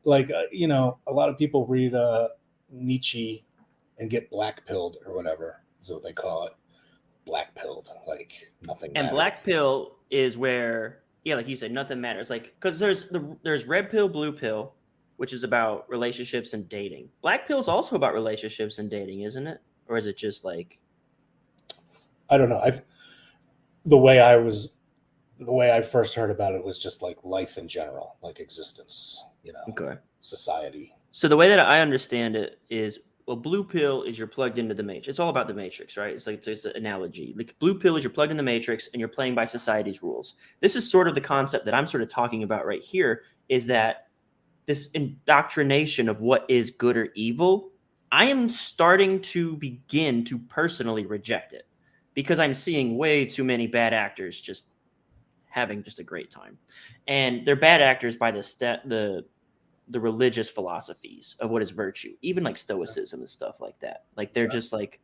like a lot of people read Nietzsche and get blackpilled or whatever is what they call it. Blackpilled, like nothing And matters. black pill is where, yeah, like you said, nothing matters. Like, because there's red pill, blue pill, which is about relationships and dating. Black pill is also about relationships and dating, isn't it? Or is it just like? I don't know. The way I was, the way I first heard about it was just like life in general, like existence, Okay. society. So the way that I understand it is, well, blue pill is you're plugged into the matrix. It's all about the matrix, right? It's like it's an analogy. Like blue pill is you're plugged in the matrix and you're playing by society's rules. This is sort of the concept that I'm sort of talking about right here, is that this indoctrination of what is good or evil, I am starting to begin to personally reject it because I'm seeing way too many bad actors just having just a great time. And they're bad actors by the religious philosophies of what is virtue, even like Stoicism and stuff like that. Like they're just like,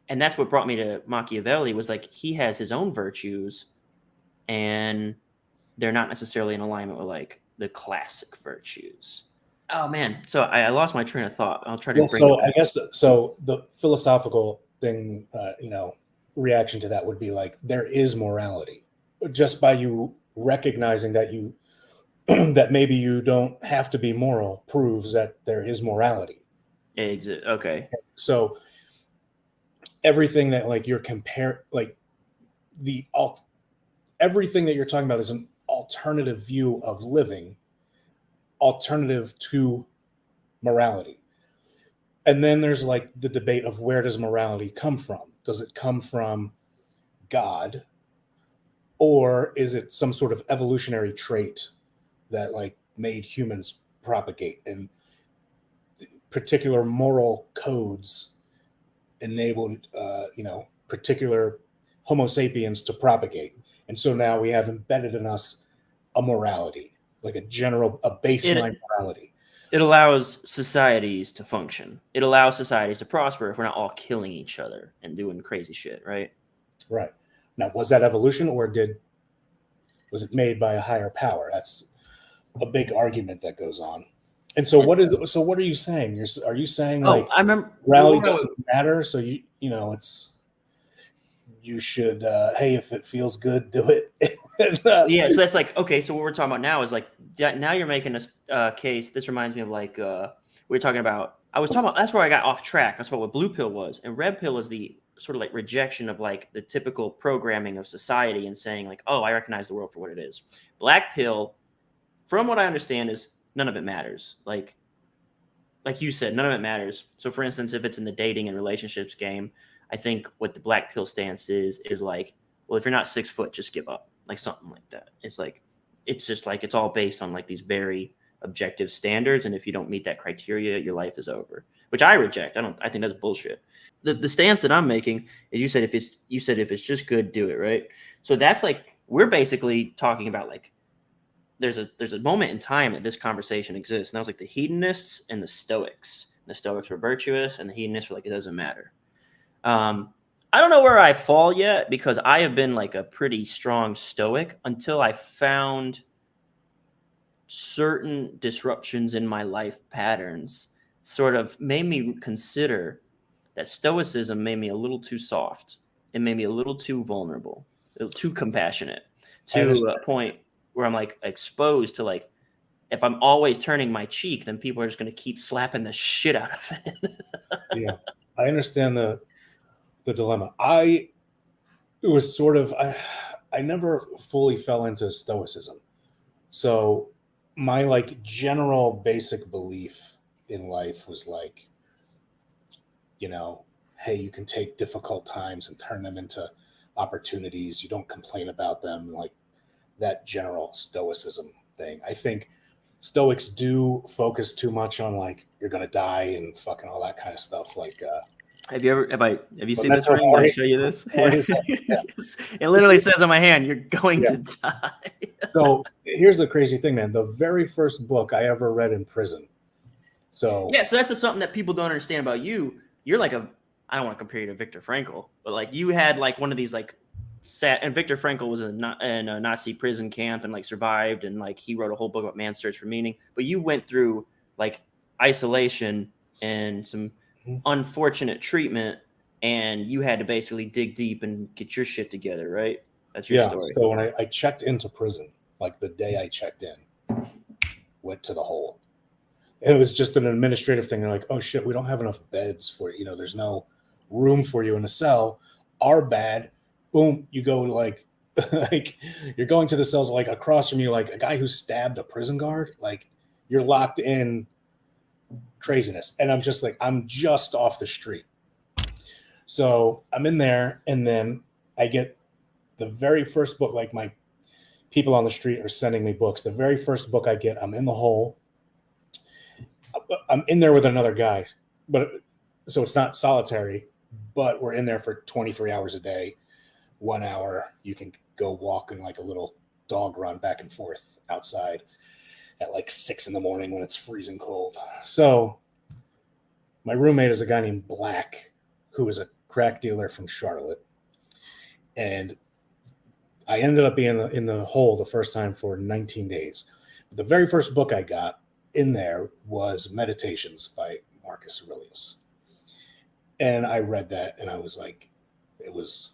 and that's what brought me to Machiavelli, was like he has his own virtues and they're not necessarily in alignment with like the classic virtues. Oh man, so I lost my train of thought. I'll try to Well, bring it so back. I guess so. The philosophical thing, reaction to that would be like there is morality, just by you recognizing that you that maybe you don't have to be moral proves that there is morality. Exit. Okay. So everything that like you're like the everything that you're talking about is an alternative view of living, alternative to morality. And then there's like the debate of where does morality come from? Does it come from God, or is it some sort of evolutionary trait that like made humans propagate, and particular moral codes enabled particular homo sapiens to propagate, and so now we have embedded in us a morality, like a baseline It morality. it allows societies to function. It allows societies to prosper if we're not all killing each other and doing crazy shit, right? Right. Now, was that evolution, or was it made by a higher power? That's a big argument that goes on. And so what are you saying? Are you saying Oh, like I remember. morality doesn't matter, so it's you should hey, if it feels good, do it. And, Yeah, so that's like, okay, so what we're talking about now is like now you're making a case. This reminds me of like we were talking about. I was talking about, that's where I got off track. That's what blue pill was, and red pill is the sort of like rejection of like the typical programming of society and saying like, oh, I recognize the world for what it is. Black pill, from what I understand, is none of it matters. Like you said, none of it matters. So for instance, if it's in the dating and relationships game, I think what the black pill stance is like, well, if you're not 6 foot, just give up, like something like that. It's like, it's just like, it's all based on like these very objective standards. And if you don't meet that criteria, your life is over, which I reject. I think that's bullshit. The stance that I'm making is, you said if it's just good, do it. Right. So that's like, we're basically talking about like, there's a moment in time that this conversation exists, and that was like the hedonists and the Stoics. The Stoics were virtuous, and the hedonists were like, it doesn't matter. I don't know where I fall yet, because I have been like a pretty strong Stoic until I found certain disruptions in my life patterns sort of made me consider that Stoicism made me a little too soft. It made me a little too vulnerable, too compassionate, to a point where I'm like exposed to like, if I'm always turning my cheek, then people are just going to keep slapping the shit out of it. yeah, I understand the dilemma. It was sort of I never fully fell into Stoicism. So my like general basic belief in life was like, hey, you can take difficult times and turn them into opportunities. You don't complain about them, like that general Stoicism thing. I think Stoics do focus too much on like you're gonna die and fucking all that kind of stuff. Like, Have you seen this memento ring? Did I mori. show you this? Yeah. It literally says on my hand, "You're going Yeah. to die." So here's the crazy thing, man. The very first book I ever read in prison. So Yeah, so that's just something that people don't understand about you. You're like I don't want to compare you to Viktor Frankl, but like you had like one of these like sat, and Viktor Frankl was in a Nazi prison camp and like survived, and like he wrote a whole book about man's search for meaning. But you went through like isolation and some unfortunate treatment, and you had to basically dig deep and get your shit together, right? That's your story. So when I checked into prison, like the day I checked in, went to the hole. It was just an administrative thing. They're like, oh shit, we don't have enough beds for you. There's no room for you in a cell. Our bad. Boom, you go to like you're going to the cells like across from you, like a guy who stabbed a prison guard. Like you're locked in craziness. And I'm just like, I'm just off the street. So I'm in there, and then I get the very first book, like my people on the street are sending me books. The very first book I get, I'm in the hole. I'm in there with another guy, but so it's not solitary, but we're in there for 23 hours a day. 1 hour, you can go walk in like a little dog run back and forth outside at like 6 a.m. when it's freezing cold. So my roommate is a guy named Black, who is a crack dealer from Charlotte. And I ended up being in the hole the first time for 19 days. The very first book I got in there was Meditations by Marcus Aurelius. And I read that, and I was like, it was,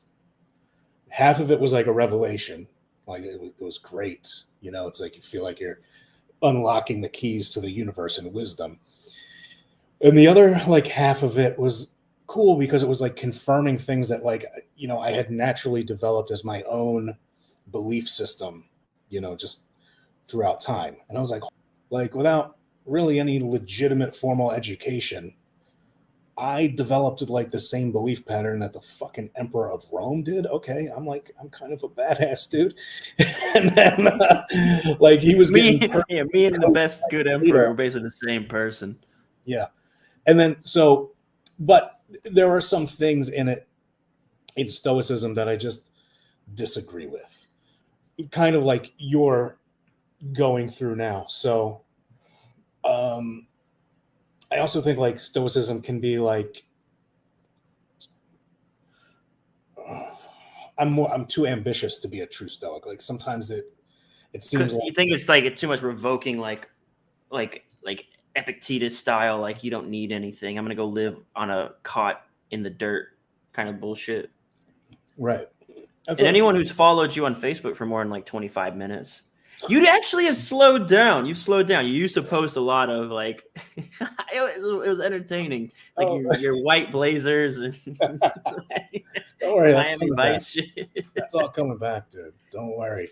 half of it was like a revelation. Like it was great. It's like you feel like you're unlocking the keys to the universe and wisdom. And the other like half of it was cool because it was like confirming things that like, I had naturally developed as my own belief system, just throughout time. And I was like without really any legitimate formal education, I developed like the same belief pattern that the fucking Emperor of Rome did. Okay, I'm kind of a badass dude. And then like he was me and the best good emperor were basically the same person. Yeah. And then but there are some things in Stoicism that I just disagree with. Kind of like you're going through now. So I also think like Stoicism can be like I'm too ambitious to be a true Stoic. Like sometimes it seems like you think it's like too much revoking like Epictetus style, like you don't need anything. I'm gonna go live on a cot in the dirt kind of bullshit. Right. And anyone who's followed you on Facebook for more than like 25 minutes, you'd actually have slowed down. You've slowed down. You used to post a lot of like, it was entertaining. Like your white blazers and don't worry, Miami Vice shit. That's all coming back, dude. Don't worry.